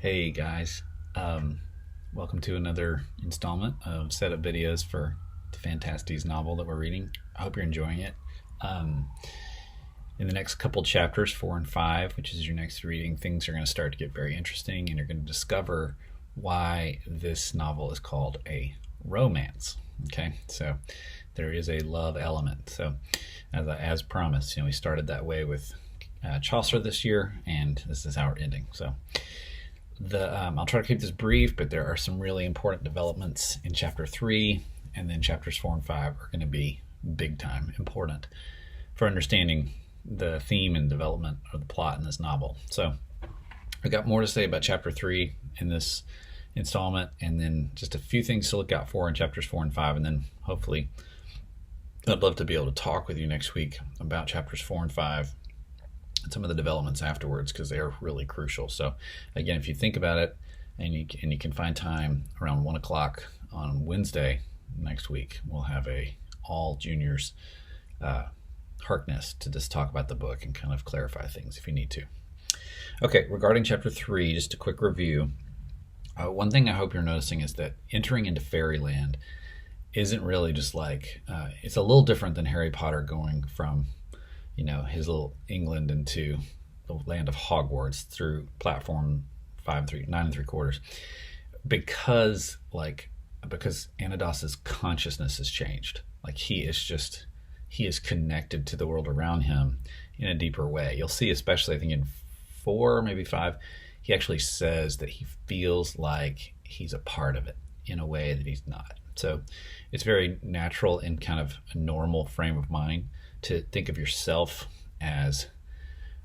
Hey guys, um, welcome to another installment of set of videos for the Phantastes novel that we're reading. I hope you're enjoying it. Um, in the next couple chapters, 4 and 5, which is your next reading, things are going to start to get very interesting, and you're going to discover why this novel is called a romance. Okay, so there is a love element. So, as promised, we started that way with Chaucer this year, and this is how we're ending. So I'll try to keep this brief, but there are some really important developments in chapter 3, and then chapters 4 and 5 are going to be big time important for understanding the theme and development of the plot in this novel. So I got more to say about chapter 3 in this installment, and then just a few things to look out for in chapters 4 and 5, and then hopefully I'd love to be able to talk with you next week about chapters 4 and 5 and some of the developments afterwards, because they're really crucial. So again, if you think about it, and you can find time around 1 o'clock on Wednesday next week, we'll have a all juniors Harkness to just talk about the book and kind of clarify things if you need to. Okay, regarding chapter 3, just a quick review. One thing I hope you're noticing is that entering into fairyland isn't really just like it's a little different than Harry Potter going from his little England into the land of Hogwarts through platform 9 3/4, because Anados's consciousness has changed. Like he is connected to the world around him in a deeper way. You'll see, especially I think in 4, maybe 5, he actually says that he feels like he's a part of it in a way that he's not. So it's very natural and kind of a normal frame of mind to think of yourself as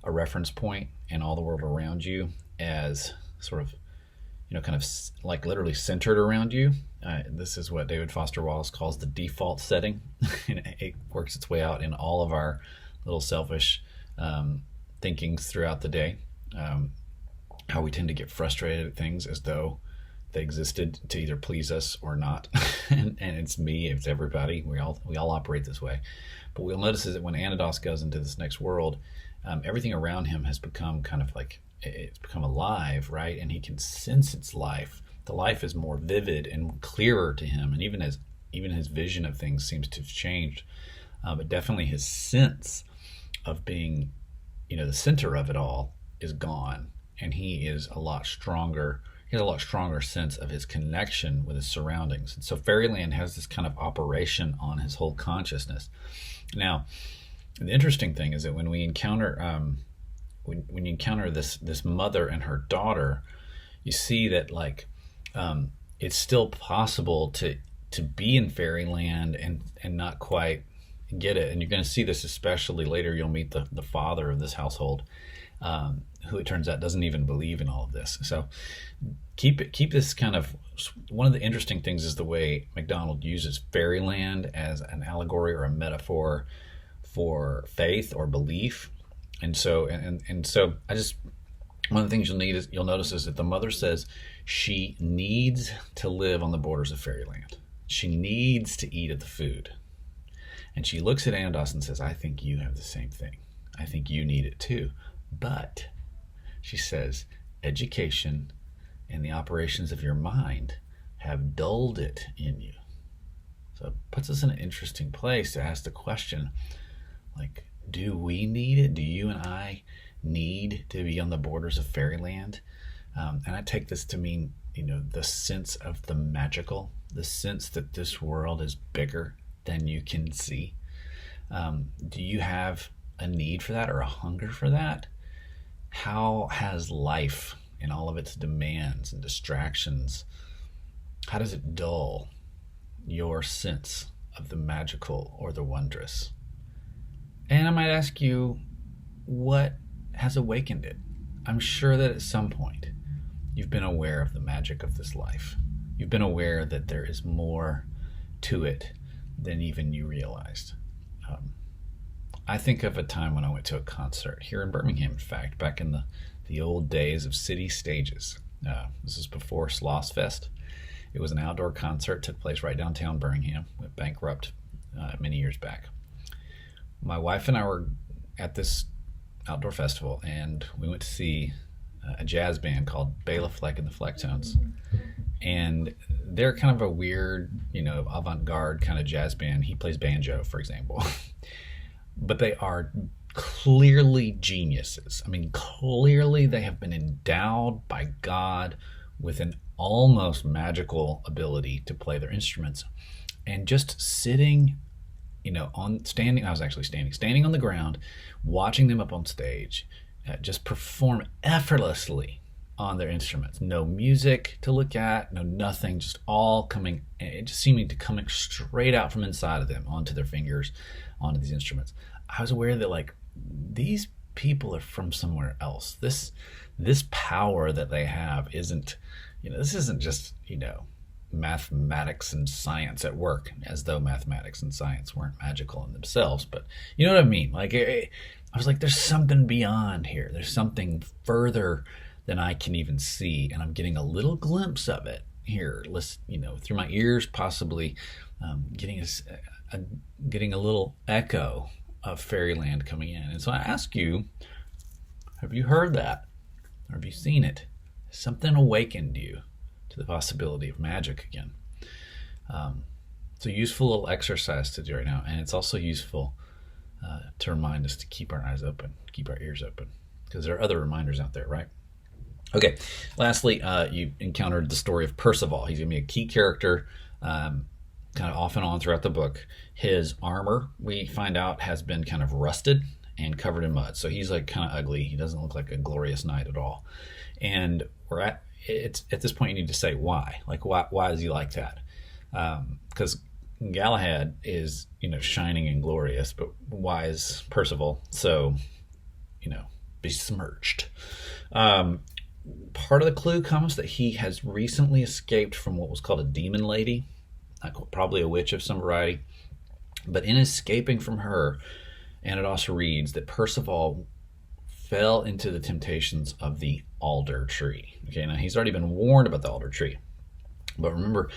a reference point and all the world around you as sort of, kind of like literally centered around you. This is what David Foster Wallace calls the default setting. And it works its way out in all of our little selfish thinkings throughout the day. How we tend to get frustrated at things as though they existed to either please us or not. and it's me, it's everybody. We all operate this way. But what we'll notice is that when Anados goes into this next world, everything around him has become kind of like, it's become alive, right? And he can sense its life. The life is more vivid and clearer to him, and even his vision of things seems to have changed. But definitely his sense of being, the center of it all is gone, and he is a lot stronger. He has a lot stronger sense of his connection with his surroundings. And so Fairyland has this kind of operation on his whole consciousness. Now, the interesting thing is that when we encounter when you encounter this mother and her daughter, you see that it's still possible to be in Fairyland and not quite get it. And you're going to see this especially later. You'll meet the father of this household, who it turns out doesn't even believe in all of this. So keep this kind of, one of the interesting things is the way MacDonald uses fairyland as an allegory or a metaphor for faith or belief. And so I just, one of the things you'll notice is that the mother says she needs to live on the borders of fairyland. She needs to eat of the food. And she looks at Anados and says, I think you have the same thing. I think you need it too. But she says, education and the operations of your mind have dulled it in you. So it puts us in an interesting place to ask the question, do we need it? Do you and I need to be on the borders of fairyland? And I take this to mean, the sense of the magical, the sense that this world is bigger than you can see. Do you have a need for that or a hunger for that? How has life and all of its demands and distractions, how does it dull your sense of the magical or the wondrous? And I might ask you, what has awakened it? I'm sure that at some point you've been aware of the magic of this life. You've been aware that there is more to it than even you realized. I think of a time when I went to a concert here in Birmingham, in fact, back in the old days of city stages. This is before Sloss Fest. It was an outdoor concert, took place right downtown Birmingham, went bankrupt many years back. My wife and I were at this outdoor festival, and we went to see a jazz band called Bela Fleck and the Flecktones. And they're kind of a weird, avant-garde kind of jazz band. He plays banjo, for example. But they are clearly geniuses. I mean, clearly they have been endowed by God with an almost magical ability to play their instruments. And just sitting, standing on the ground, watching them up on stage, just perform effortlessly on their instruments. No music to look at, no nothing, just all coming, it just seeming to come straight out from inside of them onto their fingers, onto these instruments. I was aware that like these people are from somewhere else. This power that they have isn't, this isn't just, mathematics and science at work, as though mathematics and science weren't magical in themselves. But you know what I mean? Like, I was like, there's something beyond here. There's something further than I can even see, and I'm getting a little glimpse of it here. Through my ears, possibly getting a little echo of fairyland coming in. And so I ask you, have you heard that? Or have you seen it? Has something awakened you to the possibility of magic again? It's a useful little exercise to do right now, and it's also useful to remind us to keep our eyes open, keep our ears open, because there are other reminders out there, right? Okay, lastly, you encountered the story of Percival. He's going to be a key character kind of off and on throughout the book. His armor, we find out, has been kind of rusted and covered in mud. So he's like kind of ugly. He doesn't look like a glorious knight at all. And at this point you need to say why. Like, why is he like that? Because Galahad is, shining and glorious, but why is Percival so, besmirched? Part of the clue comes that he has recently escaped from what was called a demon lady, probably a witch of some variety. But in escaping from her, Anados reads that Percival fell into the temptations of the alder tree. Okay, now he's already been warned about the alder tree. But remember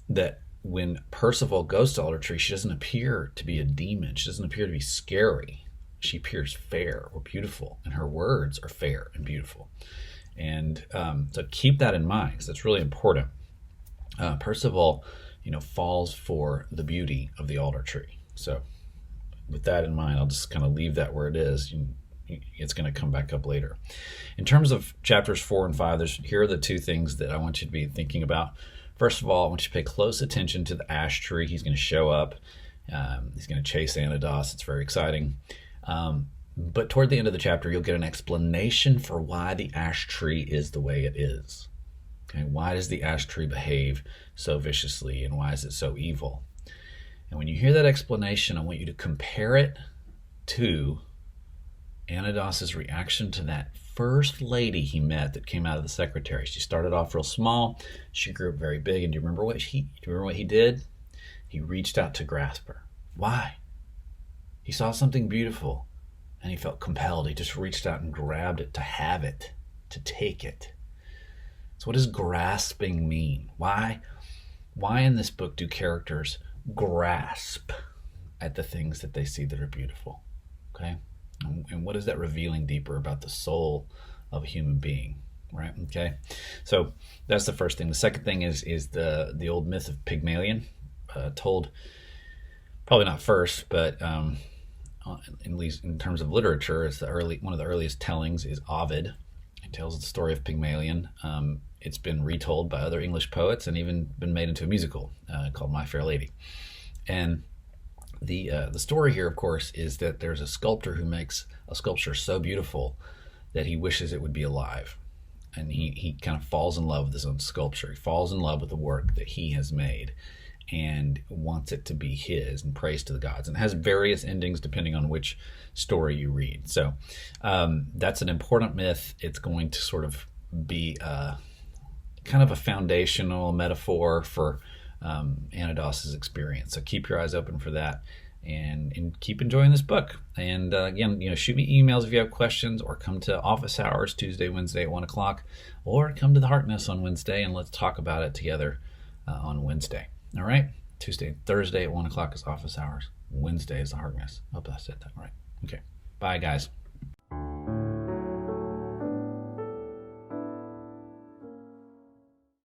that when Percival goes to alder tree, she doesn't appear to be a demon. She doesn't appear to be scary. She appears fair or beautiful, and her words are fair and beautiful. And so keep that in mind, because that's really important. Percival, falls for the beauty of the alder tree. So with that in mind, I'll just kind of leave that where it is. It's going to come back up later. In terms of chapters 4 and 5, here are the two things that I want you to be thinking about. First of all, I want you to pay close attention to the ash tree. He's going to show up. He's going to chase Anados. It's very exciting. But toward the end of the chapter, you'll get an explanation for why the ash tree is the way it is. Okay, why does the ash tree behave so viciously, and why is it so evil? And when you hear that explanation, I want you to compare it to Anados's reaction to that first lady he met that came out of the secretary. She started off real small. She grew up very big. And do you remember what he did? He reached out to grasp her. Why? He saw something beautiful, and he felt compelled. He just reached out and grabbed it, to have it, to take it. So what does grasping mean? Why in this book do characters grasp at the things that they see that are beautiful? Okay? And what is that revealing deeper about the soul of a human being? Right? Okay? So that's the first thing. The second thing is the old myth of Pygmalion, told probably not first, but at least in terms of literature, it's one of the earliest tellings is Ovid. It tells the story of Pygmalion. It's been retold by other English poets and even been made into a musical called My Fair Lady. And the story here, of course, is that there's a sculptor who makes a sculpture so beautiful that he wishes it would be alive. And he kind of falls in love with his own sculpture. He falls in love with the work that he has made and wants it to be his, and prays to the gods. And it has various endings depending on which story you read. So that's an important myth. It's going to sort of be kind of a foundational metaphor for Anados's experience. So keep your eyes open for that, and keep enjoying this book. And again, shoot me emails if you have questions, or come to office hours Tuesday, Wednesday at 1 o'clock, or come to the Harkness on Wednesday and let's talk about it together on Wednesday. All right? Tuesday and Thursday at 1 o'clock is office hours. Wednesday is the Harkness. I hope I said that right. Okay. Bye, guys.